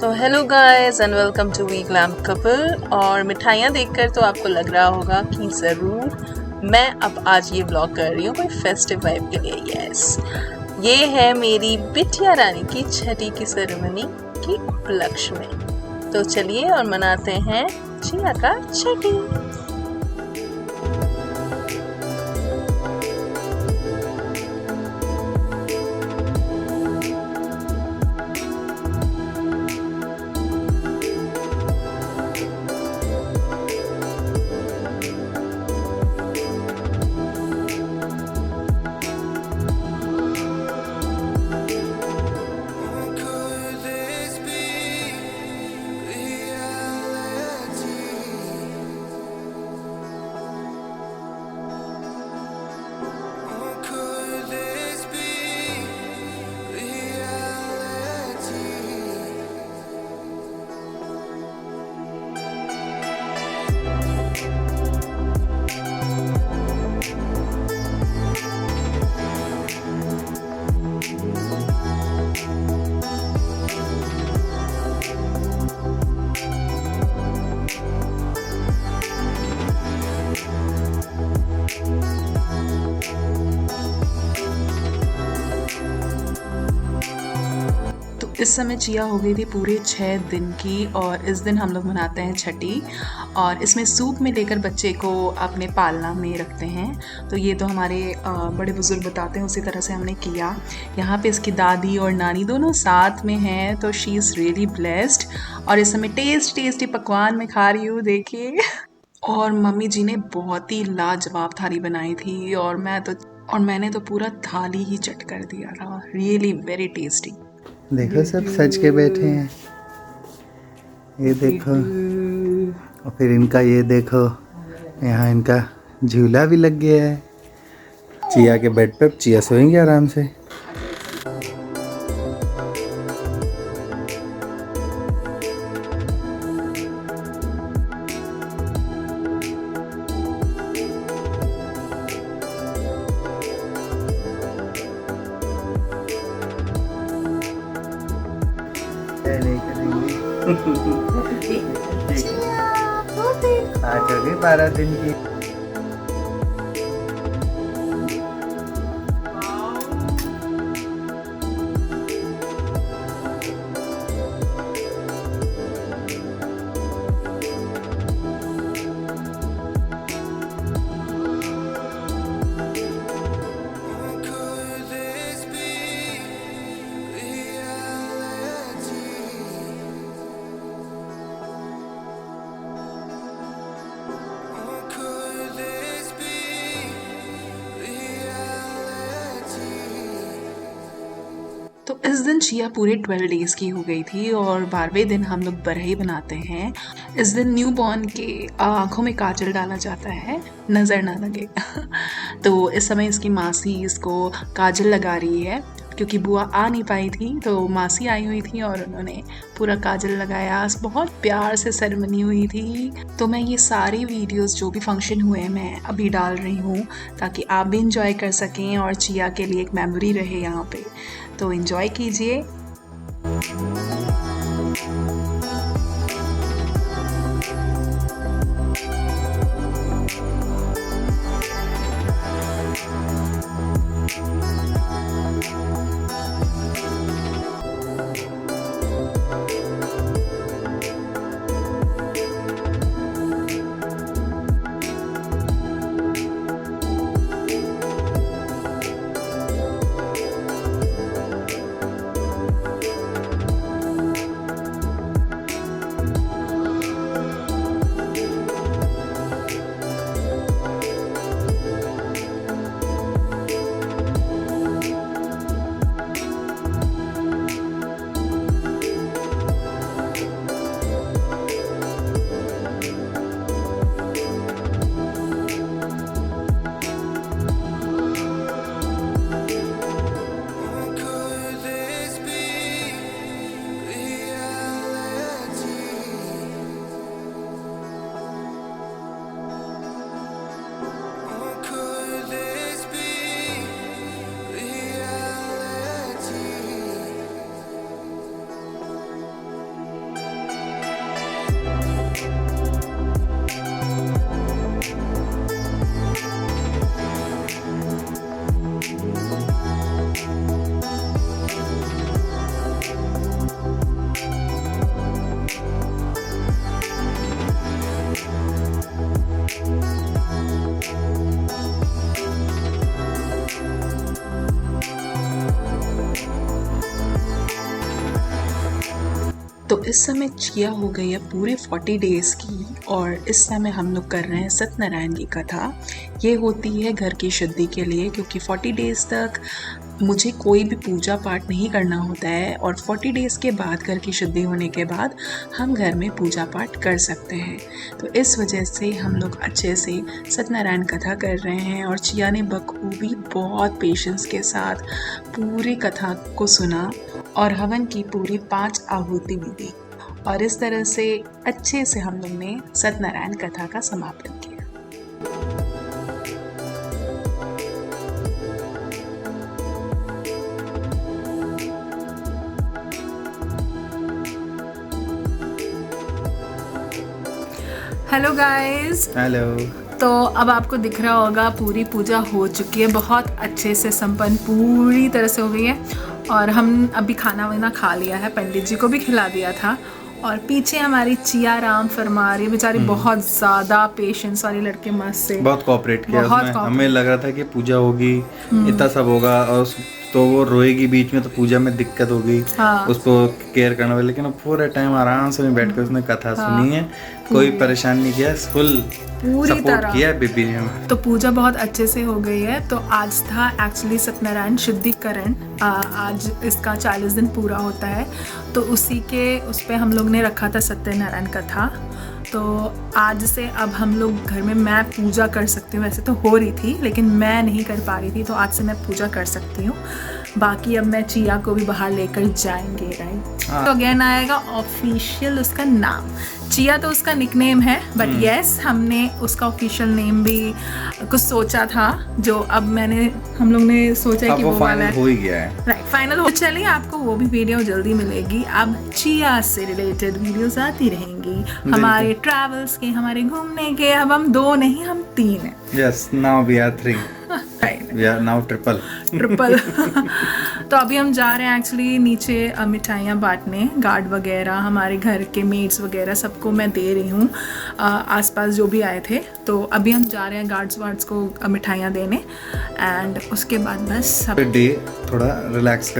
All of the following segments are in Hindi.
तो hello guys and welcome to we glam couple. और मिठाइयाँ देखकर तो आपको लग रहा होगा कि ज़रूर मैं अब आज ये व्लॉग कर रही हूँ कोई फेस्टिव वाइब के लिए। यस, ये है मेरी बिटिया रानी की छठी की सेरेमनी की उपलक्ष्य में। तो चलिए और मनाते हैं जिया का छठी। इस समय जिया हो गई थी पूरे 6 दिन की और इस दिन हम लोग मनाते हैं छठी। और इसमें सूप में लेकर बच्चे को अपने पालना में रखते हैं। तो ये तो हमारे बड़े बुजुर्ग बताते हैं, उसी तरह से हमने किया। यहाँ पे इसकी दादी और नानी दोनों साथ में हैं, तो शी इज़ रियली ब्लेस्ड। और इस समय टेस्टी पकवान मैं खा रही हूँ, देखिए। और मम्मी जी ने बहुत ही लाजवाब थाली बनाई थी और मैंने तो पूरा थाली ही चट कर दिया था। Really very tasty. देखो सब सज के बैठे हैं, ये देखो। और फिर इनका ये देखो, यहाँ इनका झूला भी लग गया है। चिया के बेड पे चिया सोएंगे आराम से। नहीं करेंगे। आज हो गई 12 दिन की। तो इस दिन चिया पूरे 12 डेज़ की हो गई थी और 12वें दिन हम लोग बरही बनाते हैं। इस दिन न्यू बॉर्न के आँखों में काजल डाला जाता है, नज़र ना लगे। तो इस समय इसकी मासी इसको काजल लगा रही है, क्योंकि बुआ आ नहीं पाई थी तो मासी आई हुई थी और उन्होंने पूरा काजल लगाया। बहुत प्यार से सेरेमनी हुई थी। तो मैं ये सारी वीडियोस जो भी फंक्शन हुए मैं अभी डाल रही हूँ, ताकि आप भी इंजॉय कर सकें और चिया के लिए एक मेमोरी रहे यहाँ पे। तो इंजॉय कीजिए। तो इस समय चिया हो गई है पूरे 40 डेज़ की और इस समय हम लोग कर रहे हैं सत्यनारायण की कथा। ये होती है घर की शुद्धि के लिए, क्योंकि 40 डेज़ तक मुझे कोई भी पूजा पाठ नहीं करना होता है और 40 डेज़ के बाद घर की शुद्धि होने के बाद हम घर में पूजा पाठ कर सकते हैं। तो इस वजह से हम लोग अच्छे से सत्यनारायण कथा कर रहे हैं और चिया ने बखूबी बहुत पेशेंस के साथ पूरी कथा को सुना और हवन की पूरी 5 आहुति भी दी और इस तरह से अच्छे से हम लोग ने सत्यनारायण कथा का समापन किया। Hello guys. हेलो। तो अब आपको दिख रहा होगा पूरी पूजा हो चुकी है, बहुत अच्छे से संपन्न पूरी तरह से हो गई है और हम अभी खाना वाना खा लिया है, पंडित जी को भी खिला दिया था और पीछे हमारी चिया राम फरमा रही है, बेचारी बहुत ज़्यादा पेशेंस वाली लड़के मस्त से बहुत कोऑपरेट किया बहुत उसमें। हमें लग रहा था कि पूजा होगी इतना सब होगा और तो वो रोएगी बीच में तो पूजा में दिक्कत होगी, हाँ। उसको केयर करना होगा, लेकिन पूरे टाइम आराम से बैठ कर उसने कथा सुनी है, कोई परेशान नहीं किया, फुल पूरी सपोर्ट किया बेबी ने। तो पूजा बहुत अच्छे से हो गई है। तो आज था एक्चुअली सत्यनारायण शुद्धिकरण, आज इसका 40 दिन पूरा होता है, तो उसी के उस पर हम लोग ने रखा था सत्यनारायण कथा। तो आज से अब हम लोग घर में मैं पूजा कर सकती हूँ, वैसे तो हो रही थी लेकिन मैं नहीं कर पा रही थी, तो आज से मैं पूजा कर सकती हूँ। बाकी अब मैं चिया को भी बाहर लेकर जाएंगे, राइट। तो अगेन आएगा ऑफिशियल उसका नाम। चिया तो उसका निकनेम है, बट यस हमने उसका ऑफिशियल नेम भी कुछ सोचा था, जो अब हम लोग ने सोचा कि वो वाला हो ही गया है, राइट, फाइनल हो। चलिए आपको वो भी वीडियो जल्दी मिलेगी। अब चिया से रिलेटेड वीडियोस आती रहेंगी, हमारे ट्रैवल्स के, हमारे घूमने के। अब हम 2 नहीं, हम 3 हैं। Yes, now we are 3, we are now triple. तो अभी हम जा रहे हैं एक्चुअली नीचे मिठाइयाँ बांटने, गार्ड वगैरह, हमारे घर के मेड्स वगैरह सबको मैं दे रही हूँ, आसपास जो भी आए थे। तो अभी हम जा रहे हैं गार्ड्स वार्ड्स को मिठाइयाँ देने एंड उसके बाद बस डे थोड़ा रिलैक्स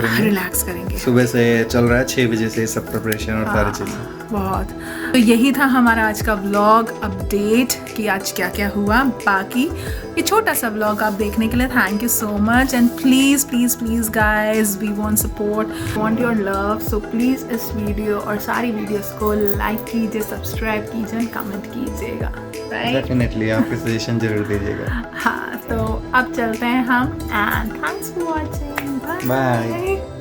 करेंगे। सुबह से चल रहा है 6 बजे से सब प्रिपरेशन और सारी चीज़ें बहुत। तो यही था हमारा आज का व्लॉग अपडेट कि आज क्या क्या हुआ। बाकी ये छोटा सा व्लॉग आप देखने के लिए thank you so much and please please please guys, we want support, want your love, so please इस वीडियो और सारी वीडियोस को लाइक कीजिए, सब्सक्राइब कीजिए एंड कमेंट कीजिएगा, राइट। डेफिनेटली आपके सजेशन जरूर दीजिएगा। हाँ, तो अब चलते हैं हम and thanks for watching, bye.